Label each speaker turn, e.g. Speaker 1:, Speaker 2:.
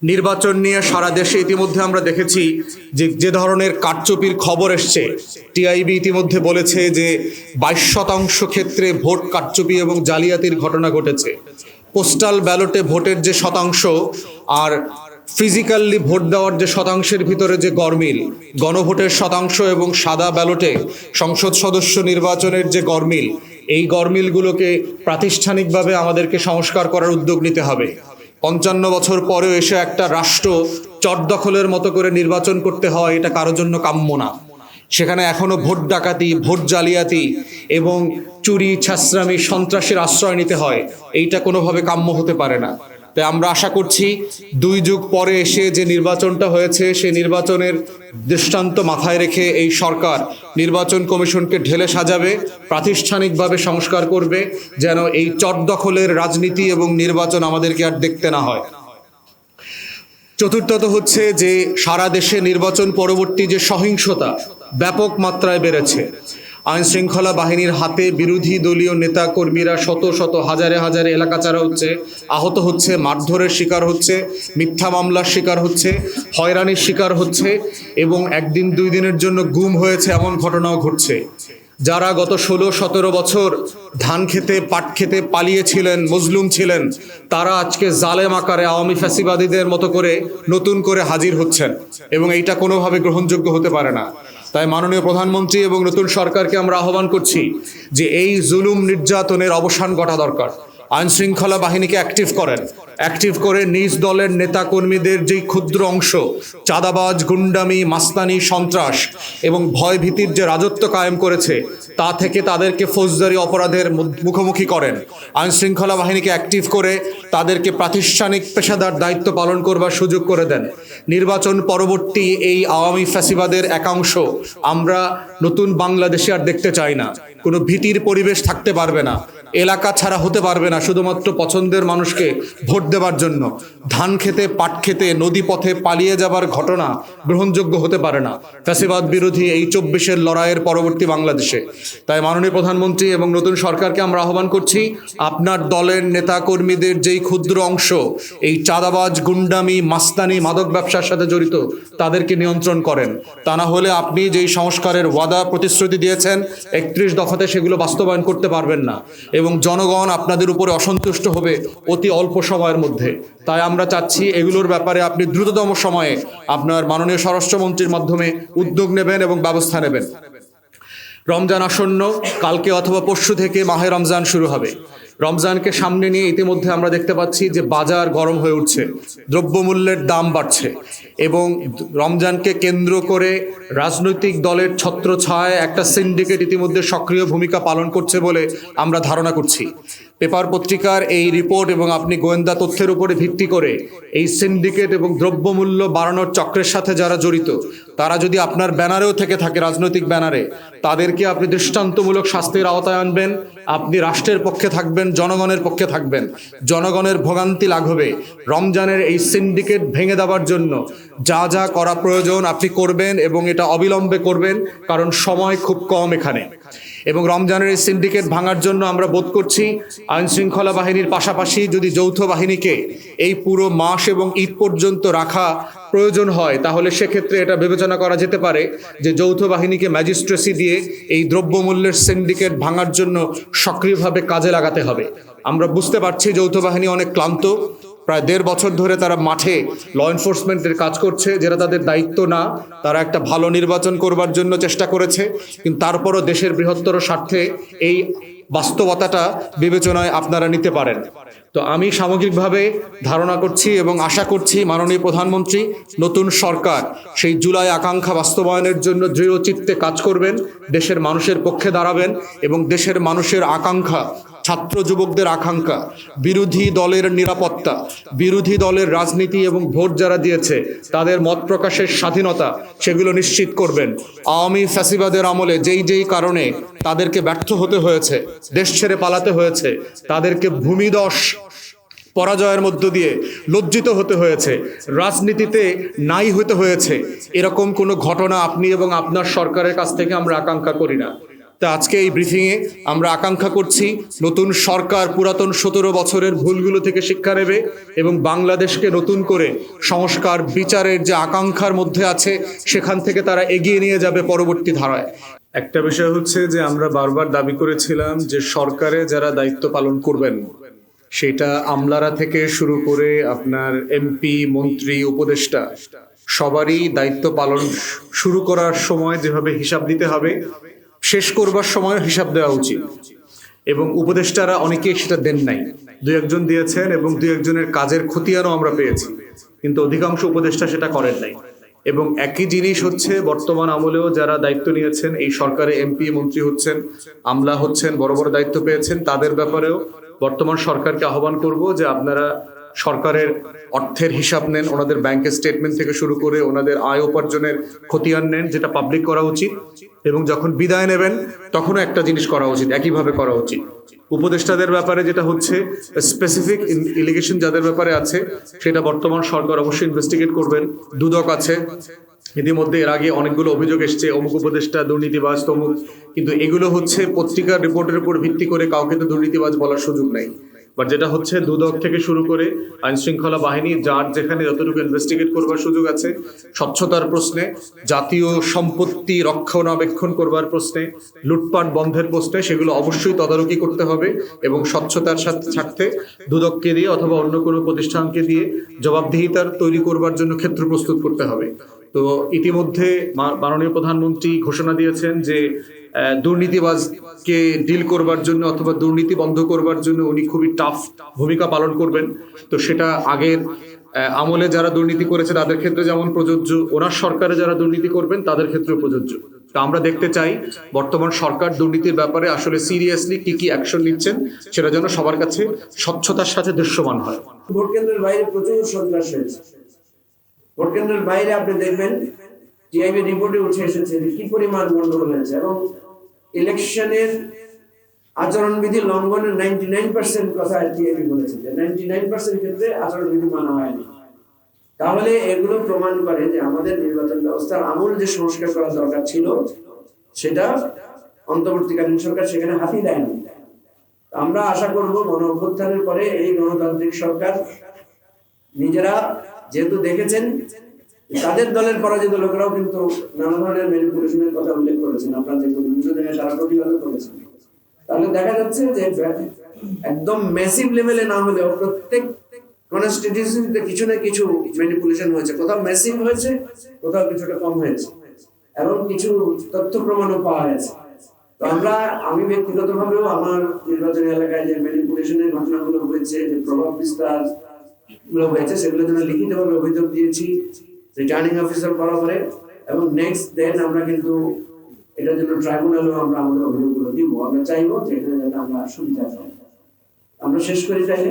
Speaker 1: নির্বাচন নিয়ে সারা দেশে ইতিমধ্যে আমরা দেখেছি যে ধরনের কারচুপির খবর এসছে। টিআইবি ইতিমধ্যে বলেছে যে 22% ক্ষেত্রে ভোট কারচুপি এবং জালিয়াতির ঘটনা ঘটেছে। পোস্টাল ব্যালটে ভোটের যে শতাংশ আর ফিজিক্যালি ভোট দেওয়ার যে শতাংশের ভিতরে যে গরমিল, গণভোটের শতাংশ এবং সাদা ব্যালটে সংসদ সদস্য নির্বাচনের যে গরমিল, এই গরমিলগুলোকে প্রাতিষ্ঠানিকভাবে আমাদেরকে সংস্কার করার উদ্যোগ নিতে হবে। 55 বছর পরেও এসে একটা রাষ্ট্র চটদখলের মতো করে নির্বাচন করতে হয়, এটা কারোর জন্য কাম্য না। সেখানে এখনো ভোট ডাকাতি, ভোট জালিয়াতি এবং চুরি, ছাসরামি, সন্ত্রাসের আশ্রয় নিতে হয়, এইটা কোনোভাবে কাম্য হতে পারে না। তাই আমরা আশা করছি 2 যুগ পরে এসে যে নির্বাচনটা হয়েছে সেই নির্বাচনের দৃষ্টান্ত মাথায় রেখে এই সরকার নির্বাচন কমিশনকে ঢেলে সাজাবে, প্রাতিষ্ঠানিকভাবে সংস্কার করবে, যেন এই চটদখলের রাজনীতি এবং নির্বাচন আমাদেরকে আর দেখতে না হয়। চতুর্থত হচ্ছে যে সারা দেশে নির্বাচন পরবর্তী যে সহিংসতা ব্যাপক মাত্রায় বেড়েছে। আইন শৃঙ্খলা বাহিনীর হাতে বিরোধী দলীয় নেতা কর্মীরা শত শত হাজারে হাজারে এলাকা ছাড়া হচ্ছে, আহত হচ্ছে, মারধরের শিকার হচ্ছে, মিথ্যা মামলার শিকার হচ্ছে, হয়রানির শিকার হচ্ছে এবং 1 দিন 2 দিনের জন্য গুম হয়েছে এমন ঘটনাও ঘটছে। যারা গত 16-17 বছর ধান খেতে, পাট খেতে পালিয়েছিলেন, মজলুম ছিলেন, তারা আজকে জালেম আকারে আওয়ামী ফ্যাসিবাদীদের মতো করে নতুন করে হাজির হচ্ছেন এবং এইটা কোনোভাবে গ্রহণযোগ্য হতে পারে না। তাই মাননীয় প্রধানমন্ত্রী এবং নতুন সরকারকে আমরা আহ্বান করছি যে এই জুলুম নির্যাতনের অবসান ঘটা দরকার। আইন শৃঙ্খলা বাহিনীকে অ্যাক্টিভ করে নিজ দলের নেতা কর্মীদের যেই ক্ষুদ্র অংশ চাঁদাবাজ, গুন্ডামি, মাস্তানি, সন্ত্রাস এবং ভয় ভীতির যে রাজত্ব কায়েম করেছে, তা থেকে তাদেরকে ফৌজদারি অপরাধের মুখোমুখি করেন। আইন শৃঙ্খলা বাহিনীকে অ্যাক্টিভ করে তাদেরকে প্রাতিষ্ঠানিক পেশাদার দায়িত্ব পালন করবার সুযোগ করে দেন। নির্বাচন পরবর্তী এই আওয়ামী ফ্যাসিবাদের একাংশ আমরা নতুন বাংলাদেশে আর দেখতে চাই না। কোনো ভীতির পরিবেশ থাকতে পারবে না, এলাকা ছাড়া হতে পারবে না শুধুমাত্র পছন্দের মানুষকে ভোট দেওয়ার জন্য। ধান খেতে, পাট খেতে, নদী পথে পালিয়ে যাবার ঘটনা গ্রহণযোগ্য হতে পারে না ফ্যাসিবাদ বিরোধী এই 24-এর লড়াইয়ের পরবর্তী বাংলাদেশে। তাই মাননীয় প্রধানমন্ত্রী এবং নতুন সরকারকে আমরা আহ্বান করছি, আপনার দলের নেতা কর্মীদের যেই ক্ষুদ্র অংশ এই চাঁদাবাজ, গুন্ডামি, মাস্তানি, মাদক ব্যবসার সাথে জড়িত, তাদেরকে নিয়ন্ত্রণ করেন। তা না হলে আপনি যেই সংস্কারের ওয়াদা প্রতিশ্রুতি দিয়েছেন 31 দফাতে, সেগুলো বাস্তবায়ন করতে পারবেন না এবং জনগণ আপনাদের উপরে অসন্তুষ্ট হবে অতি অল্প সময়ের মধ্যে। তাই আমরা চাচ্ছি এগুলোর ব্যাপারে আপনি দ্রুততম সময়ে আপনার মাননীয় স্বরাষ্ট্রমন্ত্রীর মাধ্যমে উদ্যোগ নেবেন এবং ব্যবস্থা নেবেন। রমজান আসন্ন, কালকে অথবা পরশু থেকে মাহে রমজান শুরু হবে। রমজানকে সামনে নিয়ে ইতিমধ্যে আমরা দেখতে পাচ্ছি যে বাজার গরম হয়ে উঠছে, দ্রব্যমূল্যের দাম বাড়ছে এবং রমজানকে কেন্দ্র করে রাজনৈতিক দলের ছত্রছায়ায় একটা সিন্ডিকেট ইতিমধ্যে সক্রিয় ভূমিকা পালন করছে বলে আমরা ধারণা করছি। পেপার পত্রিকার এই রিপোর্ট এবং আপনি গোয়েন্দা তথ্যের উপরে ভিত্তি করে এই সিন্ডিকেট এবং দ্রব্যমূল্য বাড়ানোর চক্রের সাথে যারা জড়িত, তারা যদি আপনার ব্যানারেও থেকে থাকে, রাজনৈতিক ব্যানারে, তাদেরকে আপনি দৃষ্টান্তমূলক শাস্তির আওতায় আনবেন। আপনি রাষ্ট্রের পক্ষে থাকবেন, জনগণের পক্ষে থাকবেন, জনগণের ভোগান্তি লাঘবে। রমজানের এই সিন্ডিকেট ভেঙে দেওয়ার জন্য যা যা করা প্রয়োজন আপনি করবেন এবং এটা অবিলম্বে করবেন, কারণ সময় খুব কম এখানে। এবং রমজানের এই সিন্ডিকেট ভাঙার জন্য আমরা বোধ করছি আইন শৃঙ্খলা বাহিনীর পাশাপাশি যদি যৌথ বাহিনীকে এই পুরো মাস এবং ঈদ পর্যন্ত রাখা প্রয়োজন হয়, তাহলে সেক্ষেত্রে এটা বিবেচনা করা যেতে পারে যে যৌথ বাহিনীকে ম্যাজিস্ট্রেসি দিয়ে এই দ্রব্যমূল্যের সিন্ডিকেট ভাঙার জন্য সক্রিয়ভাবে কাজে লাগাতে হবে। আমরা বুঝতে পারছি যৌথ বাহিনী অনেক ক্লান্ত, প্রায় 1.5 বছর ধরে তারা মাঠে ল এনফোর্সমেন্টের কাজ করছে, যেটা তাদের দায়িত্ব না। তারা একটা ভালো নির্বাচন করবার জন্য চেষ্টা করেছে, কিন্তু তারপরও দেশের বৃহত্তর স্বার্থে এই বাস্তবতাটা বিবেচনায় আপনারা নিতে পারেন। তো আমি সামগ্রিকভাবে ধারণা করছি এবং আশা করছি মাননীয় প্রধানমন্ত্রী, নতুন সরকার সেই জুলাই আকাঙ্ক্ষা বাস্তবায়নের জন্য দৃঢ় চিত্তে কাজ করবেন, দেশের মানুষের পক্ষে দাঁড়াবেন এবং দেশের মানুষের আকাঙ্ক্ষা, ছাত্র যুবকদের আকাঙ্ক্ষা, বিরোধী দলের নিরাপত্তা, বিরোধী দলের রাজনীতি এবং ভোট যারা দিয়েছে তাদের মত প্রকাশের স্বাধীনতা, সেগুলো নিশ্চিত করবেন। আওয়ামী ফ্যাসিবাদের আমলে যেই কারণে তাদেরকে ব্যর্থ হতে হয়েছে, দেশ ছেড়ে পালাতে হয়েছে, তাদেরকে ভূমিধস পরাজয়ের মধ্য দিয়ে লজ্জিত হতে হয়েছে, রাজনীতিতে নাই হতে হয়েছে, এরকম কোনো ঘটনা আপনি এবং আপনার সরকারের কাছ থেকে আমরা আকাঙ্ক্ষা করি না। তা আজকে এই ব্রিফিংয়ে আমরা আকাঙ্ক্ষা করছি নতুন সরকার পুরাতন 17 বছরের ভুলগুলো থেকে শিক্ষা নেবে এবং বাংলাদেশকে নতুন করে সংস্কার বিচারের যে আকাঙ্ক্ষার মধ্যে আছে সেখান থেকে তারা এগিয়ে নিয়ে যাবে পরবর্তী ধারায়। একটা বিষয় হচ্ছে যে আমরা বারবার দাবি করেছিলাম যে সরকারে যারা দায়িত্ব পালন করবেন সেটা আমলারা থেকে শুরু করে আপনার এমপি, মন্ত্রী, উপদেষ্টা সবারই দায়িত্ব পালন শুরু করার সময় যেভাবে হিসাব দিতে হবে শেষ করবার সময় হিসাব দেওয়া উচিত। এবং উপদেষ্টারা অনেকেই সেটা দেন নাই, দুই একজন দিয়েছেন এবং দুই একজনের কাজের খতিয়ানও আমরা পেয়েছি, কিন্তু অধিকাংশ উপদেষ্টা সেটা করেন নাই। এবং একই জিনিস হচ্ছে বর্তমান আমলেও যারা দায়িত্ব নিয়েছেন, এই সরকারে এমপি, মন্ত্রী হচ্ছেন, আমলা হচ্ছেন, বড় বড় দায়িত্ব পেয়েছেন, তাদের ব্যাপারেও বর্তমান সরকারকে আহ্বান করব যে আপনারা সরকারের অর্থের হিসাব নেন, ওনাদের ব্যাংকের স্টেটমেন্ট থেকে শুরু করে ওনাদের আয় উপার্জনের খতিয়ান নেন, যেটা পাবলিক করা উচিত। এবং যখন বিদায় নেবেন তখনও একটা জিনিস করা উচিত, একইভাবে করা উচিত। উপদেষ্টাদের ব্যাপারে যেটা হচ্ছে স্পেসিফিক ইলিগেশন যাদের ব্যাপারে আছে সেটা বর্তমান সরকার অবশ্যই ইনভেস্টিগেট করবেন। দুদক আছে, ইতিমধ্যে এর আগে অনেকগুলো অভিযোগ এসছে অমুক উপদেষ্টা দুর্নীতিবাজ তমুক, কিন্তু এগুলো হচ্ছে পত্রিকার রিপোর্টের উপর ভিত্তি করে কাউকে তো দুর্নীতিবাজ বলার সুযোগ নাই। বাট যেটা হচ্ছে দুদক থেকে শুরু করে আইন শৃঙ্খলা বাহিনী যার যেখানে যতটুকু ইনভেস্টিগেট করবার সুযোগ আছে, স্বচ্ছতার প্রশ্নে, জাতীয় সম্পত্তি রক্ষণাবেক্ষণ করবার প্রশ্নে, লুটপাট বন্ধের প্রশ্নে, সেগুলো অবশ্যই তদারকি করতে হবে এবং স্বচ্ছতার স্বার্থে দুদককে দিয়ে অথবা অন্য কোনো প্রতিষ্ঠানকে দিয়ে জবাবদিহিতার তৈরি করবার জন্য ক্ষেত্র প্রস্তুত করতে হবে। তো ইতিমধ্যে মাননীয় প্রধানমন্ত্রী ঘোষণা দিয়েছেন যে দুর্নীতিবাজকে ডিল করবার জন্য অথবা দুর্নীতি বন্ধ করবার জন্য উনি খুবই টাফ ভূমিকা পালন করবেন। তো সেটা আগের আমলে যারা দুর্নীতি করেছে তাদের ক্ষেত্রে যেমন প্রযোজ্য, ওনার সরকারে যারা দুর্নীতি করবেন তাদের ক্ষেত্রেও প্রযোজ্য। তো আমরা দেখতে চাই বর্তমান সরকার দুর্নীতির ব্যাপারে আসলে সিরিয়াসলি কি কি অ্যাকশন নিচ্ছেন, সেটা যেন সবার কাছে স্বচ্ছতার সাথে দৃশ্যমান হয়।
Speaker 2: ভোট কেন্দ্রের বাইরে প্রচুর সন্ত্রাস হয়েছে। ভোট কেন্দ্রের বাইরে আপনি দেখবেন টিআইবি রিপোর্টে উঠে এসেছে কি পরিমাণ গন্ডগোল হয়েছে এবং ইলেকশনের আচরণবিধি লঙ্ঘনের 99% কথা টিআইবি বলেছে যে 99% ক্ষেত্রে আচরণবিধি মানা হয়নি। তাহলে এগুলো প্রমাণ করে যে আমাদের নির্বাচন ব্যবস্থার আমূল যে সংস্কার করা দরকার ছিল সেটা অন্তর্বর্তীকালীন সরকার সেখানে হাতই দেয়নি। আমরা আশা করব গণ অভ্যুত্থানের পরে এই গণতান্ত্রিক সরকার নিজেরা যেহেতু দেখেছেন তাদের দলের পরাজিত লোকেরাও কিন্তু নানা ধরনের ম্যানিপুলেশনের কথা উল্লেখ করেছেন, আপনারা দেখুন বিভিন্ন জায়গায় তারা প্রতিবাদ করেছেন। তাহলে দেখা যাচ্ছে যে একদম ম্যাসিভ লেভেলে না হলেও প্রত্যেক কনস্টিটিউশনিতে কিছু না কিছু ম্যানিপুলেশন হয়েছে, কোথাও ম্যাসিভ হয়েছে, কোথাও কিছুটা কম হয়েছে এবং কিছু তথ্য প্রমাণও পাওয়া গেছে। তো আমি ব্যক্তিগতভাবেও আমার নির্বাচনী এলাকায় যে ম্যানিপুলেশনের ঘটনাগুলো হয়েছে, যে প্রভাব বিস্তার গুলো হয়েছে, সেগুলোর জন্য লিখিতভাবে অভিযোগ দিয়েছি রিটার্নিং অফিসার বরাবরে এবং নেক্সট দেন আমরা কিন্তু এটার জন্য ট্রাইব্যুনালেও আমরা আমাদের অভিযোগগুলো দিব। আমরা চাইবো যে এখানে যাতে আমরা সুবিধা পাই। আমরা শেষ করি চাইলে